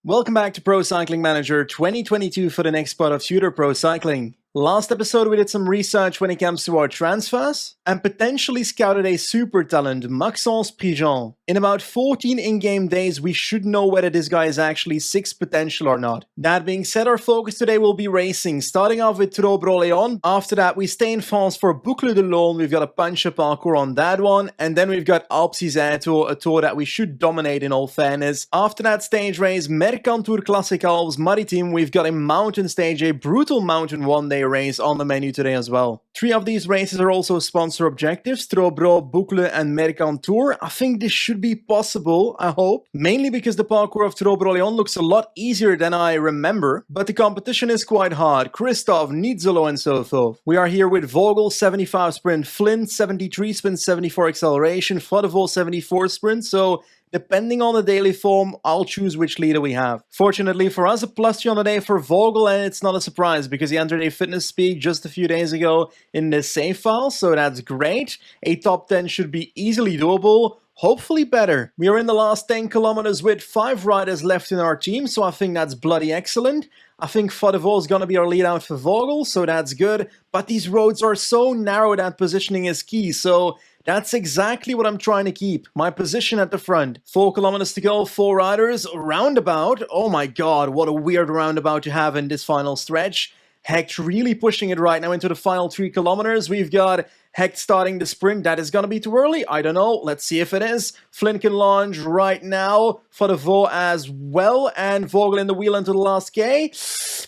Welcome back to Pro Cycling Manager 2022 for the next part of Tudor Pro Cycling. Last episode we did some research when it comes to our transfers and potentially scouted a super talent, Maxence Prigent. In about 14 in-game days we should know whether this guy is actually 6 potential or not. That being said, our focus today will be racing, starting off with Tudor. After that we stay in France for Boucle de l'Aulne, we've got a puncher parcours on that one, and then we've got Alpes d'Isère Tour, a tour that we should dominate in all fairness. After that stage race, Mercantour Classic Alpes Maritime, we've got a mountain stage, a brutal mountain one-day race on the menu today as well. 3 of these races are also sponsor objectives, Tudor, Boucle and Mercantour. I think this should be possible, I hope. Mainly because the parcours of Tudor looks a lot easier than I remember, but the competition is quite hard. Christophe, Nizzolo and so forth. We are here with Vogel, 75 sprint, Flint, 73 sprint, 74 acceleration, Fodeval, 74 sprint, so depending on the daily form, I'll choose which leader we have. Fortunately for us, a +3 on the day for Vogel, and it's not a surprise because he entered a fitness peak just a few days ago in the save file, so that's great. A top 10 should be easily doable. Hopefully better. We are in the last 10 kilometers with 5 riders left in our team, so I think that's bloody excellent. I think Fodeval is going to be our lead out for Vogel, so that's good. But these roads are so narrow that positioning is key, so that's exactly what I'm trying to keep. My position at the front. 4 kilometers to go, 4 riders, roundabout. Oh my god, what a weird roundabout to have in this final stretch. Hecht really pushing it right now into the final 3 kilometers. We've got Hecht starting the sprint. That is going to be too early. I don't know. Let's see if it is. Flynn can launch right now for the Vaux as well. And Vogel in the wheel into the last K.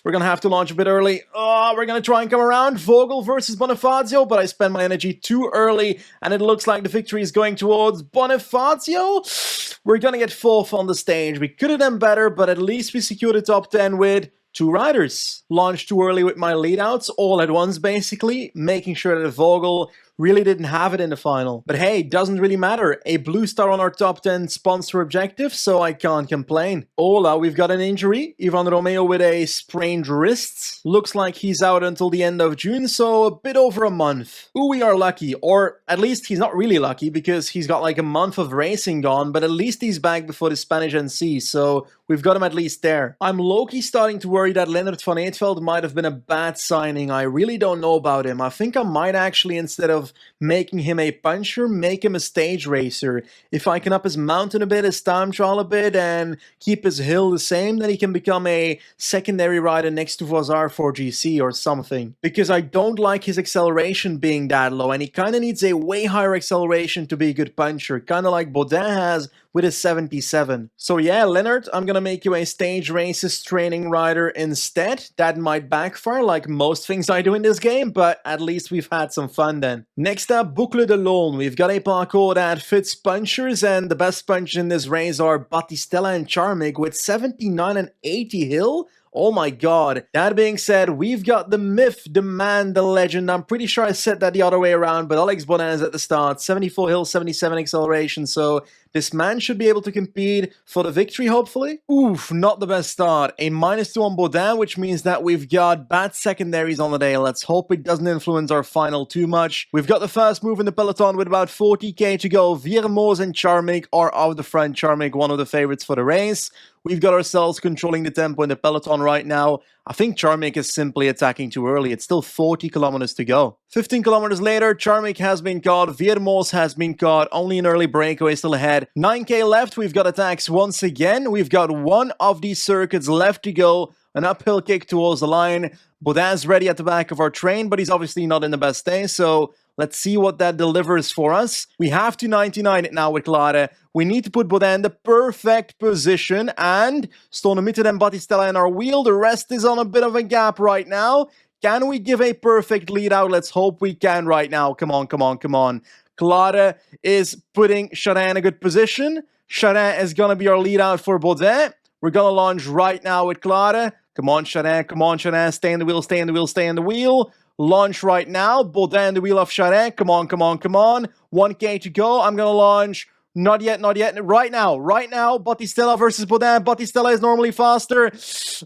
We're going to have to launch a bit early. Oh, we're going to try and come around. Vogel versus Bonifacio, but I spent my energy too early. And it looks like the victory is going towards Bonifacio. We're going to get 4th on the stage. We could have done better, but at least we secured the top 10 with 2 riders. Launched too early with my leadouts, all at once basically, making sure that Vogel really didn't have it in the final. But hey, doesn't really matter. A blue star on our top 10 sponsor objective, so I can't complain. Ola, we've got an injury. Ivan Romeo with a sprained wrist. Looks like he's out until the end of June, so a bit over a month. Ooh, we are lucky. Or at least he's not really lucky because he's got like a month of racing gone, but at least he's back before the Spanish NC, so we've got him at least there. I'm low-key starting to worry that Leonard van Eetveld might have been a bad signing. I really don't know about him. I think I might actually, instead of making him a puncher, make him a stage racer. If I can up his mountain a bit, his time trial a bit, and keep his hill the same, then he can become a secondary rider next to Vazar for GC or something. Because I don't like his acceleration being that low, and he kind of needs a way higher acceleration to be a good puncher, kind of like Baudin has with his 77. So yeah, Leonard, I'm gonna make you a stage races training rider instead. That might backfire like most things I do in this game, but at least we've had some fun then. Next up, Boucle de l'Aulne. We've got a parcours that fits punchers, and the best punchers in this race are Battistella and Charmig with 79 and 80 hill. Oh my god. That being said, we've got the myth, the man, the legend. I'm pretty sure I said that the other way around, but Alex Baudin is at the start. 74 hill, 77 acceleration, so this man should be able to compete for the victory, hopefully. Oof, not the best start. A -2 on Baudin, which means that we've got bad secondaries on the day. Let's hope it doesn't influence our final too much. We've got the first move in the peloton with about 40k to go. Viermoz and Charmig are out the front. Charmig, one of the favorites for the race. We've got ourselves controlling the tempo in the peloton right now. I think Charmig is simply attacking too early. It's still 40 kilometers to go. 15 kilometers later, Charmig has been caught. Viermoz has been caught. Only an early breakaway still ahead. 9k left. We've got attacks once again. We've got one of these circuits left to go. An uphill kick towards the line. Baudin's ready at the back of our train, but he's obviously not in the best day, so let's see what that delivers for us. We have to 99 it now with KICKR. We need to put Baudin in the perfect position, and Stonemitten and Battistella in our wheel. The rest is on a bit of a gap right now. Can we give a perfect lead out? Let's hope we can right now. Come on, come on, come on. KICKR is putting Charin in a good position. Charin is going to be our lead out for Baudin. We're going to launch right now with KICKR. Come on, Charin, come on, Charin. Stay in the wheel, stay in the wheel, stay in the wheel. Launch right now. Baudin the wheel of Charin. Come on, come on, come on. 1k to go. I'm going to launch. Not yet, not yet. Right now, right now. Battistella versus Baudin. Battistella is normally faster.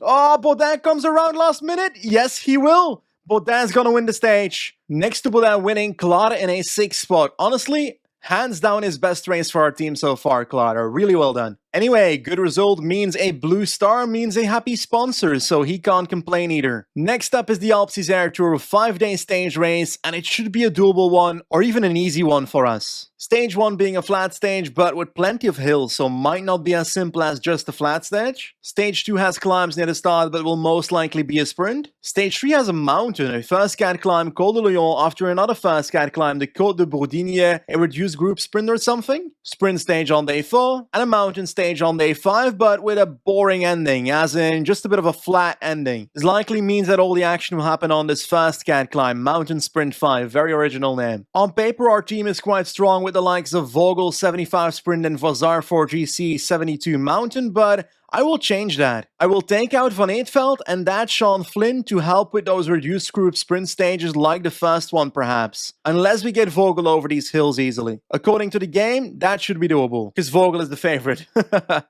Oh, Baudin comes around last minute. Yes, he will. Baudin's going to win the stage. Next to Baudin winning, KICKR in a 6th spot. Honestly, hands down his best race for our team so far, KICKR. Really well done. Anyway, good result means a blue star means a happy sponsor, so he can't complain either. Next up is the Alpes Isère Tour 5-day stage race, and it should be a doable one, or even an easy one for us. Stage 1 being a flat stage, but with plenty of hills, so might not be as simple as just a flat stage. Stage 2 has climbs near the start, but will most likely be a sprint. Stage 3 has a mountain, a first cat climb Col de Lion after another first cat climb the Côte de Bourdigne, a reduced group sprint or something. Sprint stage on day 4, and a mountain stage on day 5, but with a boring ending, as in just a bit of a flat ending. This likely means that all the action will happen on this first cat climb, Mountain Sprint 5, very original name. On paper, our team is quite strong with the likes of Vogel 75 Sprint and Vazar 4GC 72 Mountain, but I will change that. I will take out Van Eetveld and add Sean Flynn to help with those reduced group sprint stages like the first one perhaps. Unless we get Vogel over these hills easily. According to the game, that should be doable, because Vogel is the favorite.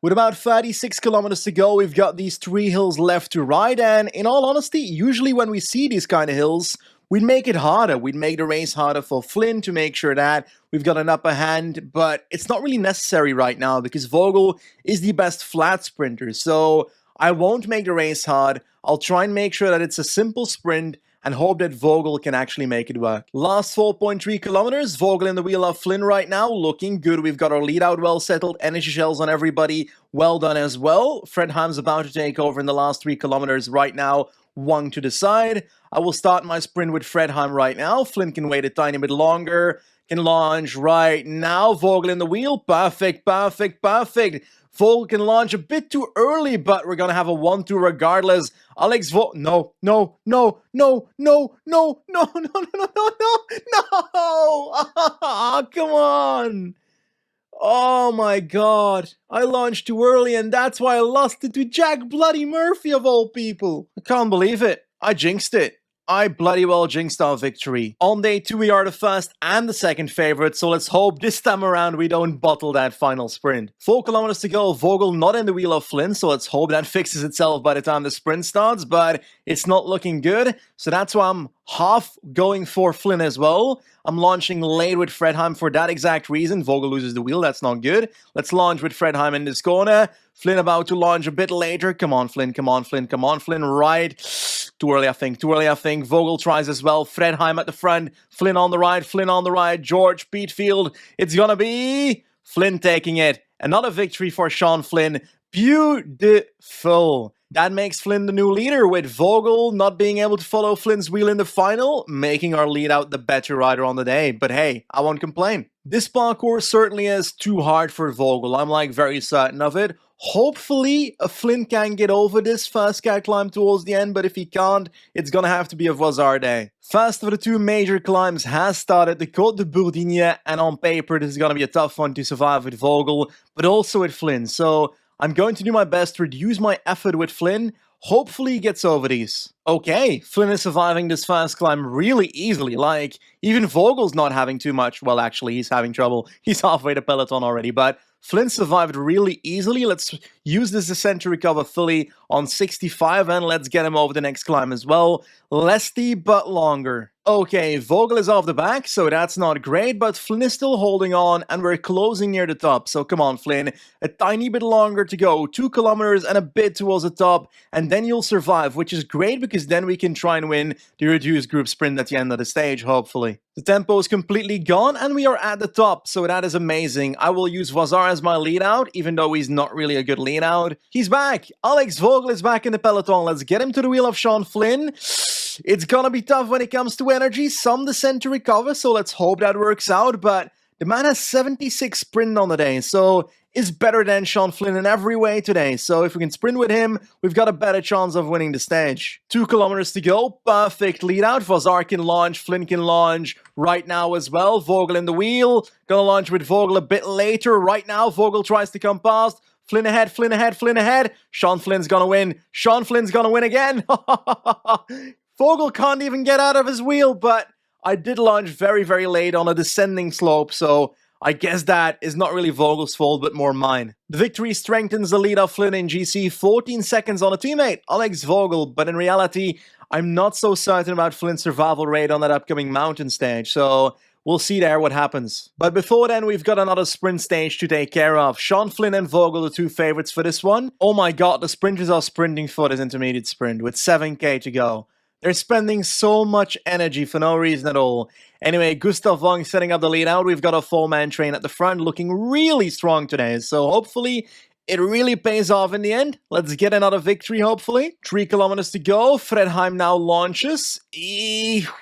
With about 36 kilometers to go, we've got these 3 hills left to ride, and in all honesty, usually when we see these kind of hills, we'd make it harder. We'd make the race harder for Flynn to make sure that we've got an upper hand, but it's not really necessary right now because Vogel is the best flat sprinter. So I won't make the race hard. I'll try and make sure that it's a simple sprint and hope that Vogel can actually make it work. Last 4.3 kilometers, Vogel in the wheel of Flynn right now, looking good. We've got our lead out well settled, energy shells on everybody, well done as well. Fredheim's about to take over in the last 3 kilometers right now, 1 to the side. I will start my sprint with Fredheim right now. Flynn can wait a tiny bit longer, can launch right now. Vogel in the wheel, perfect, perfect, perfect. Vogel can launch a bit too early, but we're gonna have a 1-2 regardless. Alex no, no, no, no, no, no, no, no, no, no, no, no, no! Come on! Oh my god, I launched too early and that's why I lost it to Jack Bloody Murphy of all people. I can't believe it. I jinxed it. I bloody well jinxed our victory. On day 2 we are the first and the second favorite, so let's hope this time around we don't bottle that final sprint. 4 kilometers to go, Vogel not in the wheel of Flynn, so let's hope that fixes itself by the time the sprint starts, but it's not looking good, so that's why I'm half going for Flynn as well. I'm launching late with Fredheim for that exact reason. Vogel loses the wheel, that's not good. Let's launch with Fredheim in this corner. Flynn about to launch a bit later. Come on, Flynn, come on, Flynn, come on, Flynn, right. Too early, I think, too early, I think. Vogel tries as well. Fredheim at the front. Flynn on the right, Flynn on the right. George Peatfield. It's gonna be Flynn taking it. Another victory for Sean Flynn. Beautiful. That makes Flynn the new leader, with Vogel not being able to follow Flynn's wheel in the final, making our lead out the better rider on the day. But hey, I won't complain. This parkour certainly is too hard for Vogel. I'm like very certain of it. Hopefully, Flynn can get over this first cat climb towards the end, but if he can't, it's gonna have to be a Vazar day. First of the 2 major climbs has started, the Côte de Bourdigne, and on paper this is gonna be a tough one to survive with Vogel, but also with Flynn. So I'm going to do my best to reduce my effort with Flynn. Hopefully he gets over these. Okay, Flynn is surviving this first climb really easily. Like, even Vogel's not having too much. Well, actually, he's having trouble. He's halfway to peloton already, but Flynn survived really easily. Let's use this descent to recover fully on 65, and let's get him over the next climb as well. Less steep, but longer. Okay, Vogel is off the back, so that's not great, but Flynn is still holding on, and we're closing near the top. So come on, Flynn. A tiny bit longer to go. 2 kilometers and a bit towards the top, and then you'll survive, which is great because then we can try and win the reduced group sprint at the end of the stage, hopefully. The tempo is completely gone, and we are at the top, so that is amazing. I will use Vazar as my lead out, even though he's not really a good lead out. He's back! Alex Vogel is back in the peloton. Let's get him to the wheel of Sean Flynn. It's gonna be tough when it comes to energy. Some descent to recover, so let's hope that works out. But the man has 76 sprint on the day, so is better than Sean Flynn in every way today. So if we can sprint with him, we've got a better chance of winning the stage. 2 kilometers to go. Perfect lead out. Vazar can launch. Flynn can launch right now as well. Vogel in the wheel. Gonna launch with Vogel a bit later. Right now, Vogel tries to come past. Flynn ahead, Flynn ahead, Flynn ahead. Sean Flynn's gonna win. Sean Flynn's gonna win again. Vogel can't even get out of his wheel, but I did launch very, very late on a descending slope, so I guess that is not really Vogel's fault, but more mine. The victory strengthens the lead of Flynn in GC, 14 seconds on a teammate, Alex Vogel, but in reality, I'm not so certain about Flynn's survival rate on that upcoming mountain stage, so we'll see there what happens. But before then, we've got another sprint stage to take care of. Sean Flynn and Vogel, the two favorites for this one. Oh my god, the sprinters are sprinting for this intermediate sprint with 7k to go. They're spending so much energy for no reason at all. Anyway, Gustav Wang setting up the lead out. We've got a 4-man train at the front looking really strong today. So hopefully it really pays off in the end. Let's get another victory, hopefully. 3 kilometers to go. Fredheim now launches.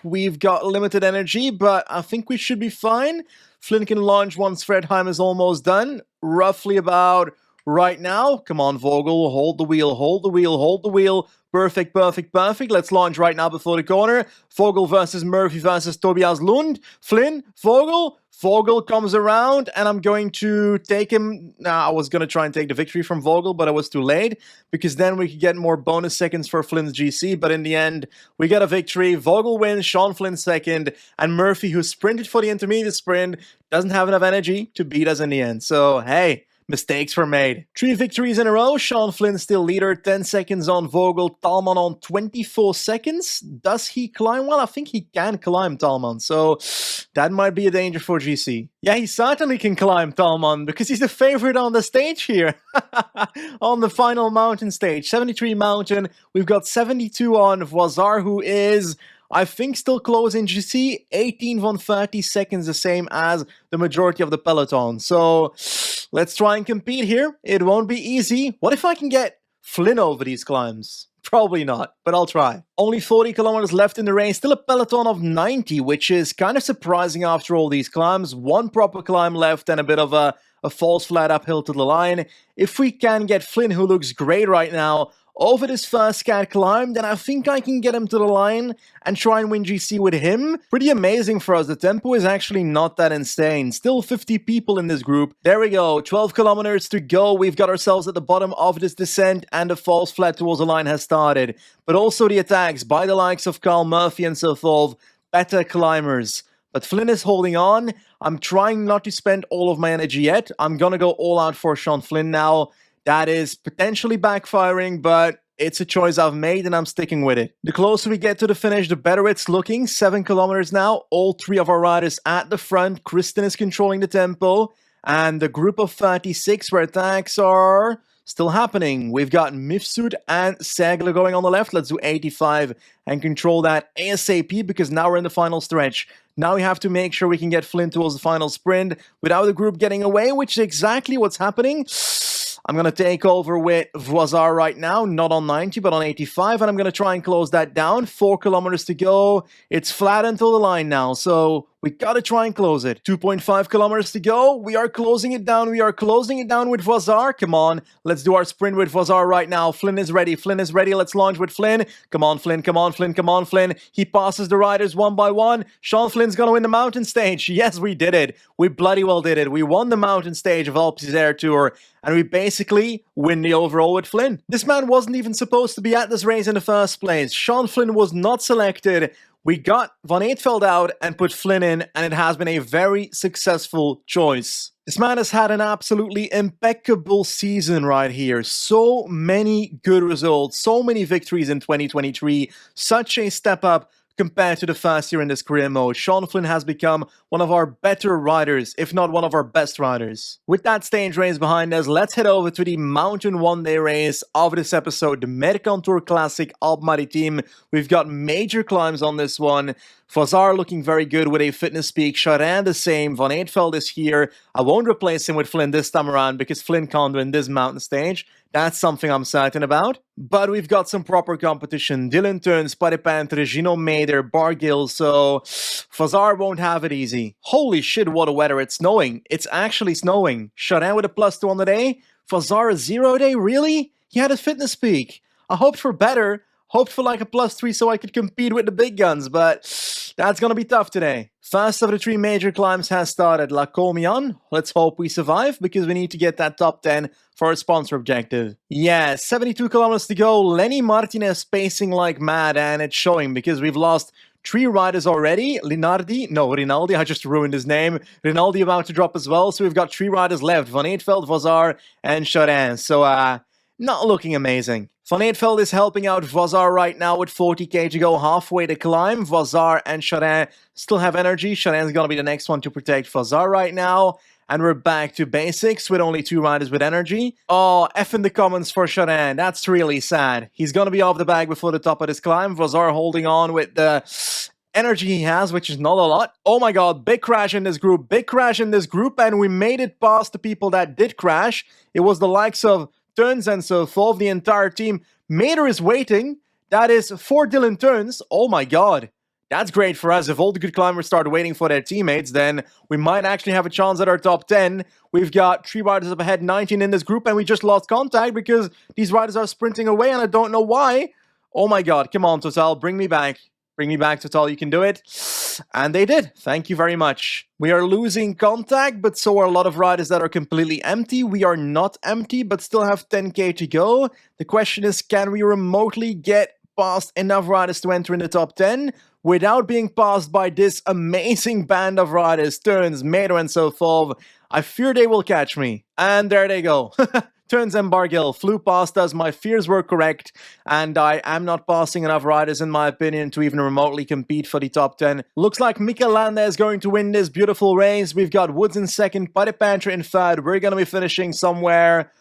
We've got limited energy, but I think we should be fine. Flynn can launch once Fredheim is almost done. Roughly about right now. Come on, Vogel. Hold the wheel, hold the wheel, hold the wheel. Perfect, perfect, perfect. Let's launch right now before the corner. Vogel versus Murphy versus Tobias Lund. Flynn, Vogel. Vogel comes around, and I'm going to take him. Now, I was going to try and take the victory from Vogel, but I was too late, because then we could get more bonus seconds for Flynn's GC, but in the end, we get a victory. Vogel wins, Sean Flynn second, and Murphy, who sprinted for the intermediate sprint, doesn't have enough energy to beat us in the end. So, hey, mistakes were made. 3 victories in a row. Sean Flynn still leader. 10 seconds on Vogel. Talman on 24 seconds. Does he climb? Well, I think he can climb Talman. So that might be a danger for GC. Yeah, he certainly can climb Talman because he's the favorite on the stage here. On the final mountain stage. 73 mountain. We've got 72 on Voisar, who is, I think, still close in GC. 18 von 30 seconds, the same as the majority of the peloton. So let's try and compete here. It won't be easy. What if I can get Flynn over these climbs? Probably not, but I'll try. Only 40 kilometers left in the race. Still a peloton of 90, which is kind of surprising after all these climbs. 1 proper climb left and a bit of a false flat uphill to the line. If we can get Flynn, who looks great right now, over this first cat climb, then I think I can get him to the line and try and win GC with him. Pretty amazing for us. The tempo is actually not that insane. Still 50 people in this group. There we go. 12 kilometers to go. We've got ourselves at the bottom of this descent, and the false flat towards the line has started. But also the attacks by the likes of Carl Murphy and so forth. Better climbers. But Flynn is holding on. I'm trying not to spend all of my energy yet. I'm gonna go all out for Sean Flynn now. That is potentially backfiring, but it's a choice I've made and I'm sticking with it. The closer we get to the finish, the better it's looking. 7 kilometers now. All 3 of our riders at the front. Kristen is controlling the tempo. And the group of 36 where attacks are still happening. We've got Mifsud and Segler going on the left. Let's do 85 and control that ASAP because now we're in the final stretch. Now we have to make sure we can get Flynn towards the final sprint without the group getting away, which is exactly what's happening. I'm going to take over with Voisar right now, not on 90, but on 85, and I'm going to try and close that down. 4 kilometers to go. It's flat until the line now, so we got to try and close it. 2.5 kilometers to go. We are closing it down. We are closing it down with Voisar. Come on, let's do our sprint with Voisar right now. Flynn is ready. Flynn is ready. Let's launch with Flynn. Come on, Flynn. Come on, Flynn. Come on, Flynn. He passes the riders one by one. Sean Flynn's going to win the mountain stage. Yes, we did it. We bloody well did it. We won the mountain stage of Alpes Air Tour, and we basically win the overall with Flynn. This man wasn't even supposed to be at this race in the first place. Sean Flynn was not selected. We got Van Eetveld out and put Flynn in, and it has been a very successful choice. This man has had an absolutely impeccable season right here. So many good results, so many victories in 2023. Such a step up compared to the first year in this career mode. Sean Flynn has become one of our better riders, if not one of our best riders. With that stage race behind us, let's head over to the mountain one-day race of this episode, the Mercantour Classic Alpes Maritimes. We've got major climbs on this one. Voisar looking very good with a fitness peak. Charin the same. Van Eetveld is here. I won't replace him with Flynn this time around because Flynn can't win this mountain stage. That's something I'm certain about. But we've got some proper competition. Dylan Turns, Paripentre, Gino Mader, Bargill, so Voisar won't have it easy. Holy shit, what a weather. It's snowing. It's actually snowing. Charin with a +2 on the day. Voisar a 0 day? Really? He had a fitness peak. I hoped for better. Hoped for like a +3 so I could compete with the big guns, but that's gonna be tough today. First of the 3 major climbs has started. La Comian. Let's hope we survive because we need to get that top 10 for our sponsor objective. Yeah, 72 kilometers to go. Lenny Martinez pacing like mad, and it's showing because we've lost 3 riders already. Rinaldi, I just ruined his name. Rinaldi about to drop as well, so we've got 3 riders left. Van Eetveld, Voisar, and Charin. So, not looking amazing. Van Eetveld is helping out Vazar right now with 40k to go, halfway to climb. Vazar and Charin still have energy. Charin's gonna be the next one to protect Vazar right now. And we're back to basics with only 2 riders with energy. Oh, F in the comments for Charin. That's really sad. He's gonna be off the bag before the top of this climb. Vazar holding on with the energy he has, which is not a lot. Oh my god, big crash in this group. Big crash in this group, and we made it past the people that did crash. It was the likes of Turns and so forth. The entire team. Mater is waiting. That is 4 Dylan Turns. Oh my god. That's great for us. If all the good climbers start waiting for their teammates, then we might actually have a chance at our top 10. We've got 3 riders up ahead, 19 in this group, and we just lost contact because these riders are sprinting away, and I don't know why. Oh my god, come on, Total, bring me back. Bring me back, Total, you can do it. And they did. Thank you very much. We are losing contact, but so are a lot of riders that are completely empty. We are not empty, but still have 10k to go. The question is, can we remotely get past enough riders to enter in the top 10 without being passed by this amazing band of riders, Turns, Mater, and so forth? I fear they will catch me. And there they go. Turns and Bargill flew past us. My fears were correct, and I am not passing enough riders, in my opinion, to even remotely compete for the top 10. Looks like Mikel Landa is going to win this beautiful race. We've got Woods in second, Paddy Panther in third. We're going to be finishing somewhere,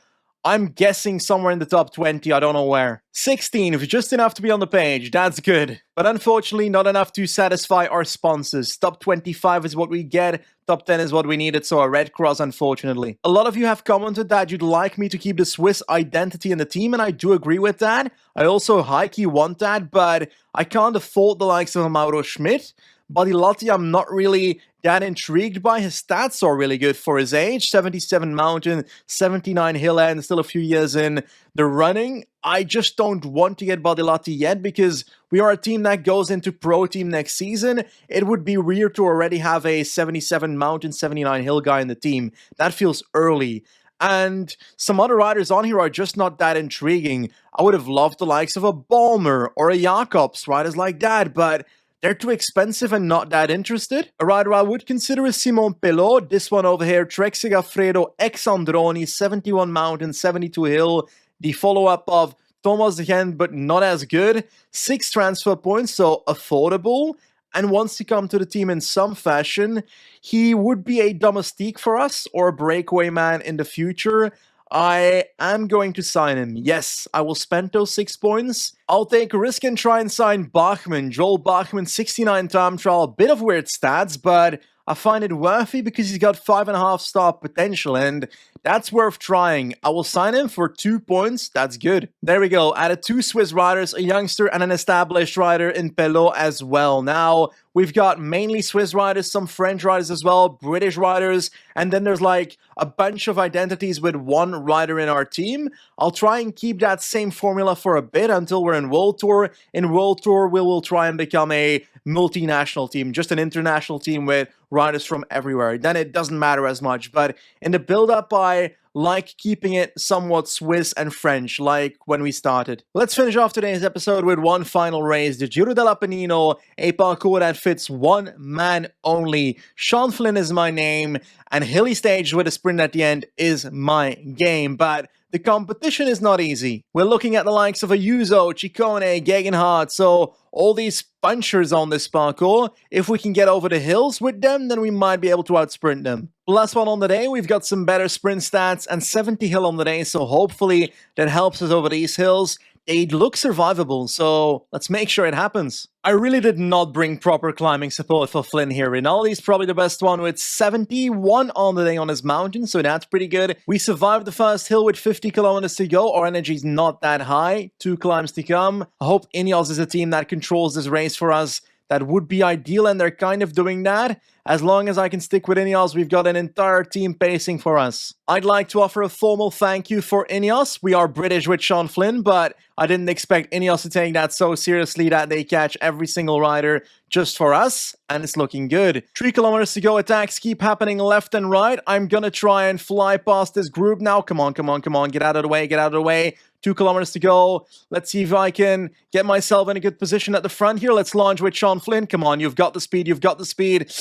I'm guessing somewhere in the top 20, I don't know where. 16, just enough to be on the page, that's good. But unfortunately, not enough to satisfy our sponsors. Top 25 is what we get, top 10 is what we needed, so a red cross, unfortunately. A lot of you have commented that you'd like me to keep the Swiss identity in the team, and I do agree with that. I also high-key want that, but I can't afford the likes of Mauro Schmidt. Badilotti, I'm not really that intrigued by. His stats are really good for his age. 77 mountain, 79 hill end, still a few years in the running. I just don't want to get Badilotti yet because we are a team that goes into pro team next season. It would be weird to already have a 77 mountain, 79 hill guy in the team. That feels early. And some other riders on here are just not that intriguing. I would have loved the likes of a Balmer or a Jacobs, riders like that, but they're too expensive and not that interested. A rider I would consider is Simon Pelot. This one over here, Trek Segafredo Ex Androni, 71 mountain, 72 hill. The follow-up of Thomas again, but not as good. 6 transfer points, so affordable. And wants to come to the team in some fashion. He would be a domestique for us or a breakaway man in the future. I am going to sign him. Yes, I will spend those 6 points. I'll take a risk and try and sign Bachmann. Joel Bachmann, 69 time trial. A bit of weird stats, but I find it worthy because he's got 5.5 star potential, and that's worth trying. I will sign him for 2 points. That's good. There we go. Added 2 Swiss riders, a youngster and an established rider in Pelot as well. Now, we've got mainly Swiss riders, some French riders as well, British riders, and then there's like a bunch of identities with 1 rider in our team. I'll try and keep that same formula for a bit until we're in World Tour. In World Tour, we will try and become a multinational team, just an international team with riders from everywhere. Then it doesn't matter as much, but in the build-up, I like keeping it somewhat Swiss and French, like when we started. Let's finish off today's episode with one final race, the Giro dell'Appennino, a parkour that fits 1 man only. Sean Flynn is my name, and hilly stage with a sprint at the end is my game, but the competition is not easy. We're looking at the likes of Ayuso, Ciccone, Gegenhardt, so all these punchers on this parkour. If we can get over the hills with them, then we might be able to outsprint them. Last one on the day, we've got some better sprint stats and 70 hill on the day, so hopefully that helps us over these hills. They look survivable, so let's make sure it happens. I really did not bring proper climbing support for Flynn here. Rinaldi's probably the best one with 71 on the day on his mountain, so that's pretty good. We survived the first hill with 50 kilometers to go. Our energy's not that high. 2 climbs to come. I hope Ineos is a team that controls this race for us. That would be ideal, and they're kind of doing that. As long as I can stick with Ineos, we've got an entire team pacing for us. I'd like to offer a formal thank you for Ineos. We are British with Sean Flynn, but I didn't expect Ineos to take that so seriously that they catch every single rider just for us, and it's looking good. 3 kilometers to go. Attacks keep happening left and right. I'm gonna try and fly past this group now. Come on, come on, come on. Get out of the way, get out of the way. 2 kilometers to go. Let's see if I can get myself in a good position at the front here. Let's launch with Sean Flynn. Come on, you've got the speed, you've got the speed.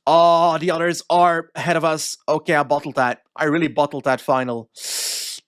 Oh, the others are ahead of us. Okay, I bottled that. I really bottled that final.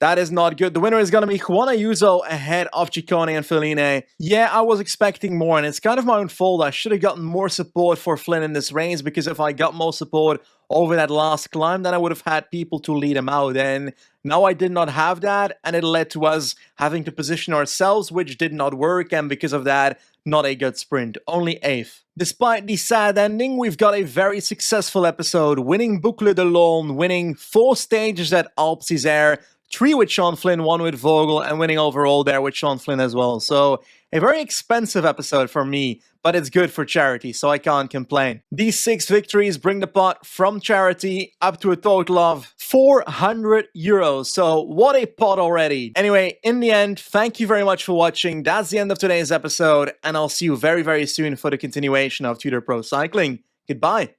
That is not good. The winner is going to be Juan Ayuso ahead of Ciccone and Feline. Yeah, I was expecting more, and it's kind of my own fault. I should have gotten more support for Flynn in this race, because if I got more support over that last climb, then I would have had people to lead him out. And now I did not have that, and it led to us having to position ourselves, which did not work, and because of that, not a good sprint, only 8th. Despite the sad ending, we've got a very successful episode, winning Boucle de l'Aulne, winning 4 stages at Alpe d'Huez, 3 with Sean Flynn, 1 with Vogel, and winning overall there with Sean Flynn as well. So a very expensive episode for me, but it's good for charity, so I can't complain. These 6 victories bring the pot from charity up to a total of €400. So what a pot already. Anyway, in the end, thank you very much for watching. That's the end of today's episode, and I'll see you very, very soon for the continuation of Tudor Pro Cycling. Goodbye.